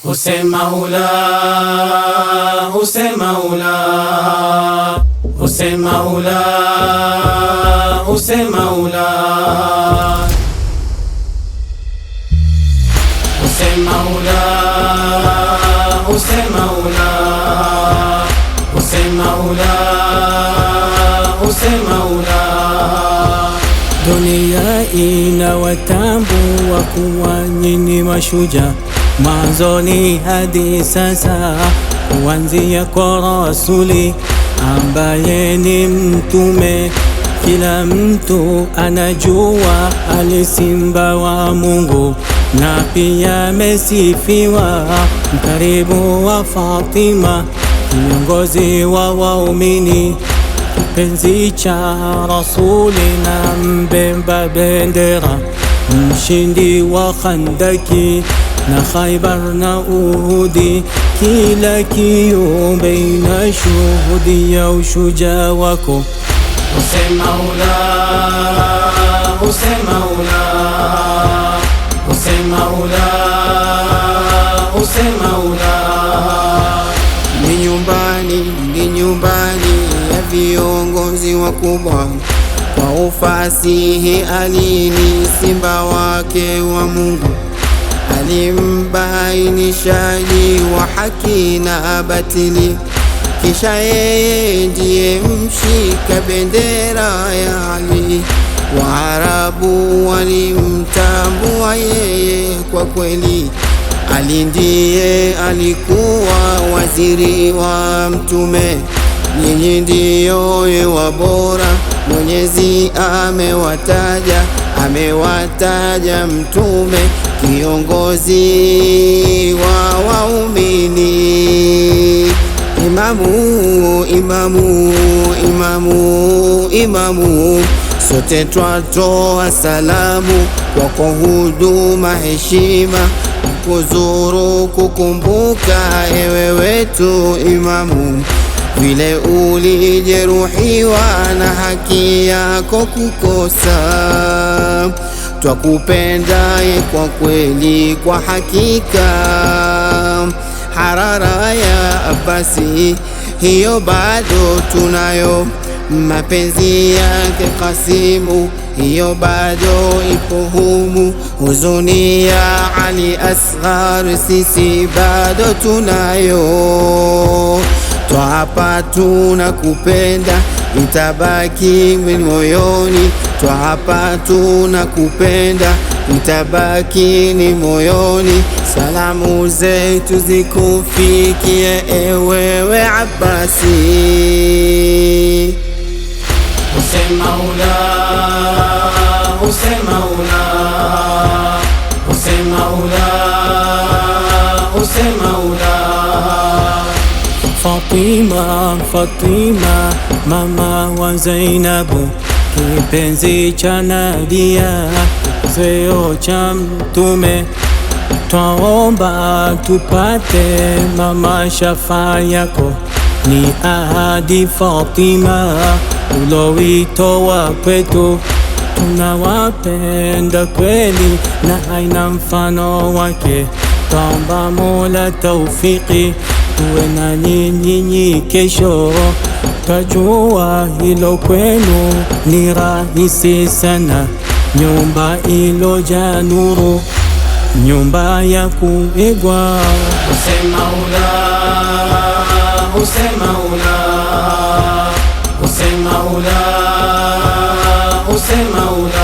Hussein Maula, Hussein Maula, Hussein Maula, Hussein Maula, Hussein Maula, Hussein Maula, Hussein Maula, Hussein Maula. Dunia inawatambua kuwa nyinyi mashujaa mwanzoni hadi sasa, kuanzia kwa Rasuli ambaye ni mtume. Kila mtu anajua alisimba wa Mungu na pia amesifiwa, mkaribu wa Fatima, kiongozi wa waumini, kipenzi cha Rasuli na mbeba bendera, mshindi wa Khandaki na Khaybar na Uhudi. Kila kiumbe inashuhudia ushujaa wako. Hussein Maula, Hussein Maula, Hussein Maula, Hussein Maula. Ni nyumbani ya viongozi wakubwa, kwa ufasihi alini simba wake wa Mungu, alimbainishaji wa haki na batili, kisha yeye ndiye mshika bendera ya Ali. Waarabu walimtambua yeye kwa kweli, Ali ndiye alikuwa waziri wa mtume. Nyinyi ndiyo wa bora, Mwenyezi amewataja mtume, kiongozi wa waumini, imamu. Sote twatoa salamu kwako, huduma, heshima, kuzuru, kukumbuka ewe wetu imamu, vile ulijeruhiwa na haki yako kukosa. Twakupenda kwa kweli, kwa hakika. Harara ya Abbasi hiyo bado tunayo, mapenzi yake Kasimu hiyo bado ipo humu, huzuni ya Ali Asghar sisi bado tunayo. Twahapa tunakupenda, itabaki moyoni. Twahapa tunakupenda, itabaki ni moyoni. Salamu zetu zikufikie ewewe Abbasi. Hussein Maula, Hussein Maula, Hussein Maula, Hussein Maula. Fatima, mama wa Zainabu, kipenzi cha Nadia, zeo cha mtume. Twaomba tupate mama shafaa yako, ni ahadi Fatima ulowitoa kwetu. Tunawapenda kweli na haina mfano wake. Twaomba Mola taufiki tuwe na nyinyi kesho. Tajua hilo kwenu ni rahisi sana, nyumba ilojaa nuru, nyumba ya kuigwa. Hussein Maula, Hussein Maula, Hussein Maula, Hussein Maula.